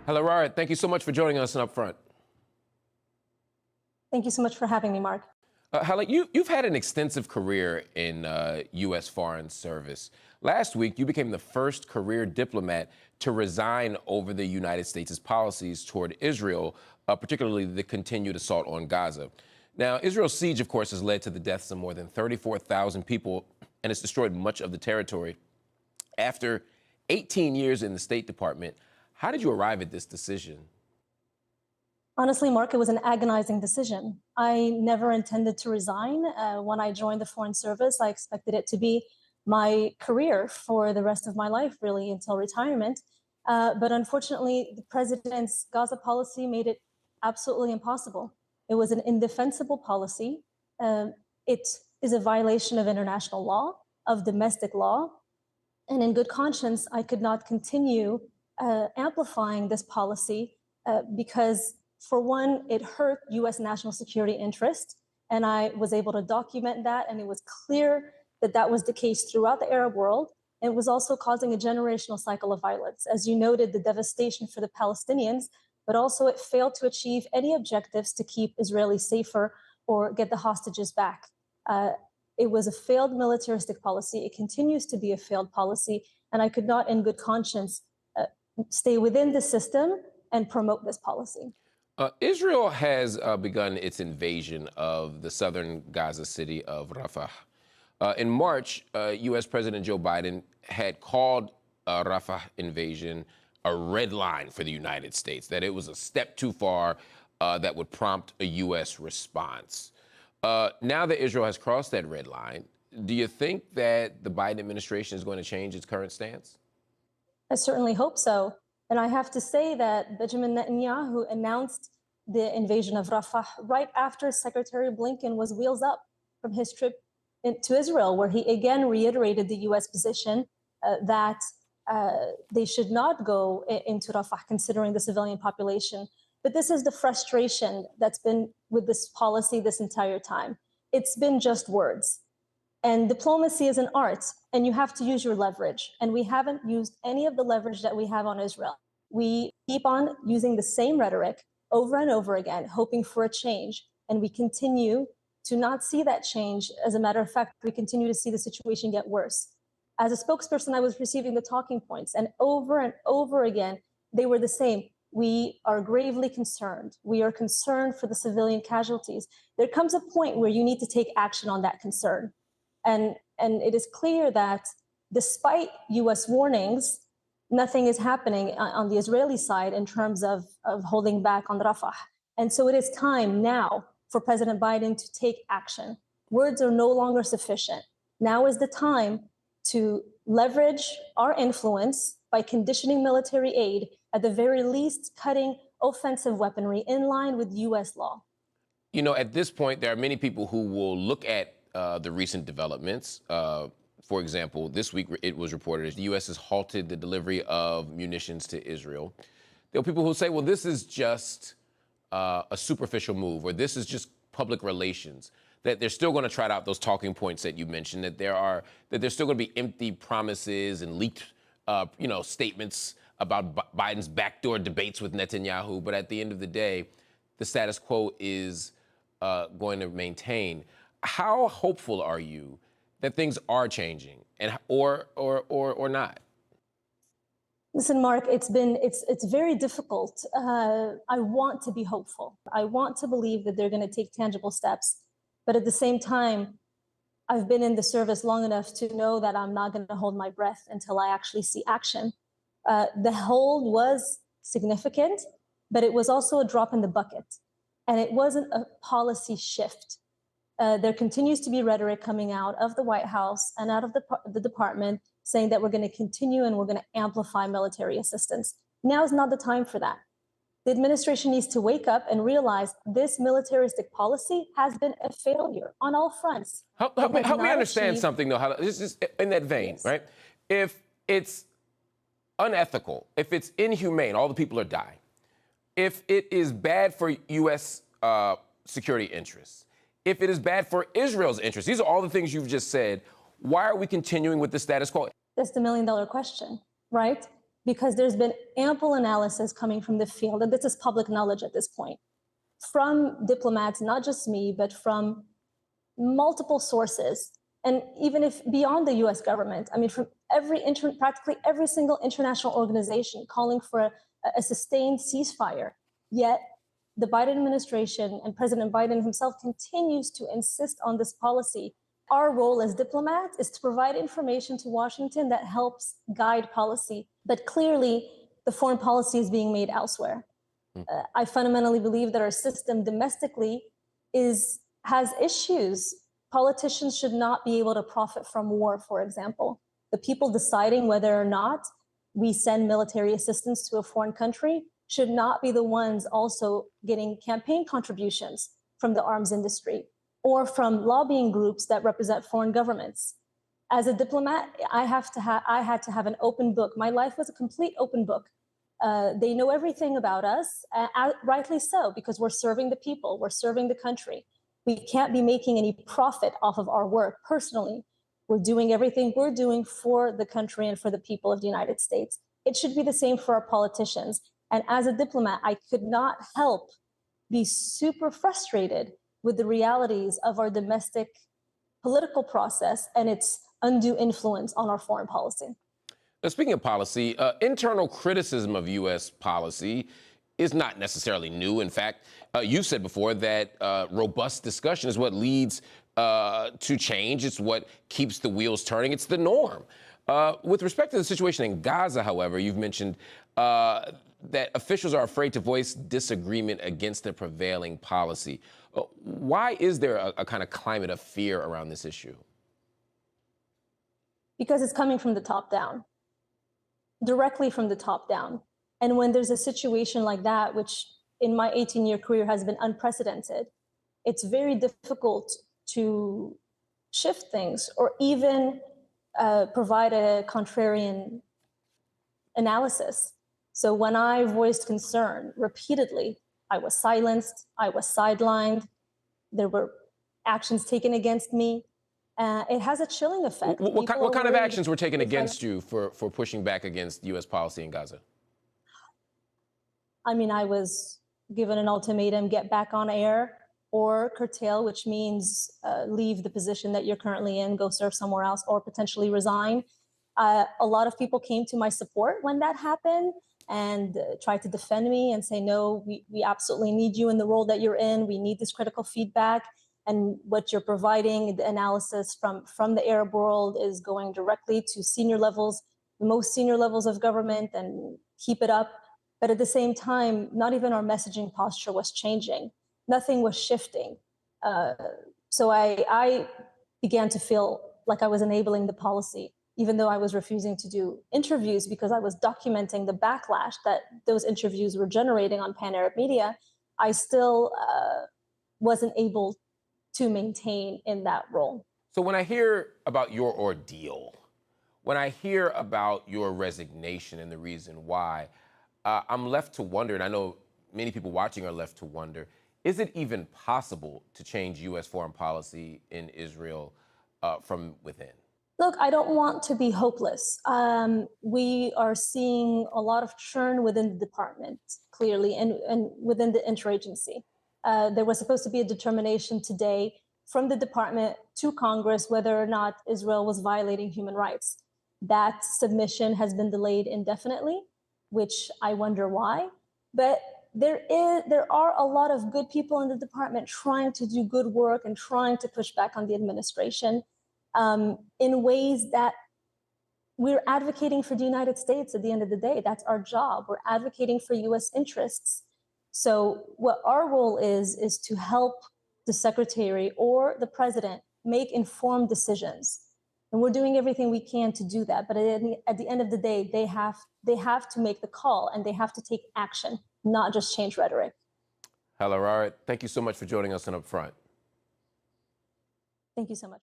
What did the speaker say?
Hala Rharrit, thank you so much for joining us on UpFront. Thank you so much for having me, Mark. Hala, you've had an extensive career in U.S. Foreign Service. Last week, you became the first career diplomat to resign over the United States' policies toward Israel, particularly the continued assault on Gaza. Now, Israel's siege, of course, has led to the deaths of more than 34,000 people, and it's destroyed much of the territory. After 18 years in the State Department, how did you arrive at this decision? Honestly, Mark, it was an agonizing decision. I never intended to resign. When I joined the Foreign Service, I expected it to be my career for the rest of my life, really, until retirement. But unfortunately, the president's Gaza policy made it absolutely impossible. It was an indefensible policy. It is a violation of international law, of domestic law. And in good conscience, I could not continue amplifying this policy because, for one, it hurt U.S. national security interest, and I was able to document that, and it was clear that that was the case throughout the Arab world. It was also causing a generational cycle of violence. As you noted, the devastation for the Palestinians, but also it failed to achieve any objectives to keep Israelis safer or get the hostages back. It was a failed militaristic policy. It continues to be a failed policy, and I could not, in good conscience, stay within the system and promote this policy. Israel has begun its invasion of the southern Gaza city of Rafah. In March, U.S. President Joe Biden had called Rafah invasion a red line for the United States, that it was a step too far that would prompt a U.S. response. Now that Israel has crossed that red line, do you think that the Biden administration is going to change its current stance? I certainly hope so. And I have to say that Benjamin Netanyahu announced the invasion of Rafah right after Secretary Blinken was wheels up from his trip to Israel, where he again reiterated the U.S. position that they should not go into Rafah, considering the civilian population. But this is the frustration that's been with this policy this entire time. It's been just words. And diplomacy is an art, and you have to use your leverage. And we haven't used any of the leverage that we have on Israel. We keep on using the same rhetoric over and over again, hoping for a change. And we continue to not see that change. As a matter of fact, we continue to see the situation get worse. As a spokesperson, I was receiving the talking points, and over again, they were the same. We are gravely concerned. We are concerned for the civilian casualties. There comes a point where you need to take action on that concern. And it is clear that despite U.S. warnings, nothing is happening on the Israeli side in terms of holding back on Rafah. And so it is time now for President Biden to take action. Words are no longer sufficient. Now is the time to leverage our influence by conditioning military aid, at the very least cutting offensive weaponry in line with U.S. law. You know, at this point, there are many people who will look at the recent developments. For example, this week it was reported that the U.S. has halted the delivery of munitions to Israel. There are people who say, well, this is just a superficial move, or this is just public relations, that they're still going to trot out those talking points that you mentioned, that there's still going to be empty promises and leaked statements about Biden's backdoor debates with Netanyahu. But at the end of the day, the status quo is going to maintain. How hopeful are you that things are changing, and or not? Listen, Mark, it's very difficult. I want to be hopeful. I want to believe that they're going to take tangible steps. But at the same time, I've been in the service long enough to know that I'm not going to hold my breath until I actually see action. The hold was significant, but it was also a drop in the bucket. And it wasn't a policy shift. There continues to be rhetoric coming out of the White House and out of the department saying that we're going to continue and we're going to amplify military assistance. Now is not the time for that. The administration needs to wake up and realize this militaristic policy has been a failure on all fronts. Help me understand something, though. This is in that vein, yes. Right? If it's unethical, if it's inhumane, all the people are dying. If it is bad for U.S. Security interests, if it is bad for Israel's interests, these are all the things you've just said. Why are we continuing with the status quo? That's the million-dollar question, right? because there's been ample analysis coming from the field, and this is public knowledge at this point, from diplomats, not just me, but from multiple sources, and even if beyond the US government, I mean, from practically every single international organization calling for a sustained ceasefire. Yet the Biden administration and President Biden himself continues to insist on this policy. Our role as diplomats is to provide information to Washington that helps guide policy, but clearly the foreign policy is being made elsewhere. I fundamentally believe that our system domestically has issues. Politicians should not be able to profit from war, for example. The people deciding whether or not we send military assistance to a foreign country should not be the ones also getting campaign contributions from the arms industry or from lobbying groups that represent foreign governments. As a diplomat, I had to have an open book. My life was a complete open book. They know everything about us, rightly so, because we're serving the people, we're serving the country. We can't be making any profit off of our work personally. We're doing everything we're doing for the country and for the people of the United States. It should be the same for our politicians. And as a diplomat, I could not help be super frustrated with the realities of our domestic political process and its undue influence on our foreign policy. Now, speaking of policy, internal criticism of U.S. policy is not necessarily new. In fact, you said before that robust discussion is what leads to change. It's what keeps the wheels turning. It's the norm. With respect to the situation in Gaza, however, you've mentioned that officials are afraid to voice disagreement against the prevailing policy. Why is there a kind of climate of fear around this issue? Because it's coming from the top down, directly from the top down. And when there's a situation like that, which in my 18-year career has been unprecedented, it's very difficult to shift things or even provide a contrarian analysis. So when I voiced concern repeatedly, I was silenced, I was sidelined, there were actions taken against me. It has a chilling effect. What kind of actions were taken against you for pushing back against U.S. policy in Gaza? I mean, I was given an ultimatum: get back on air or curtail, which means leave the position that you're currently in, go serve somewhere else, or potentially resign. A lot of people came to my support when that happened and tried to defend me and say, no, we absolutely need you in the role that you're in. We need this critical feedback. And what you're providing, the analysis from the Arab world, is going directly to senior levels, the most senior levels of government, and keep it up. But at the same time, not even our messaging posture was changing. Nothing was shifting. So I began to feel like I was enabling the policy, even though I was refusing to do interviews because I was documenting the backlash that those interviews were generating on pan-Arab media. I still wasn't able to maintain in that role. So when I hear about your ordeal, when I hear about your resignation and the reason why, I'm left to wonder, and I know many people watching are left to wonder, is it even possible to change U.S. foreign policy in Israel from within? Look, I don't want to be hopeless. We are seeing a lot of churn within the department, clearly, and within the interagency. There was supposed to be a determination today from the department to Congress whether or not Israel was violating human rights. That submission has been delayed indefinitely, which I wonder why. But there are a lot of good people in the department trying to do good work and trying to push back on the administration in ways that we're advocating for the United States at the end of the day. That's our job. We're advocating for U.S. interests. So what our role is to help the secretary or the president make informed decisions. And we're doing everything we can to do that. But at the end of the day, they have to make the call and they have to take action, not just change rhetoric. Hala Rharrit, thank you so much for joining us on UpFront. Thank you so much.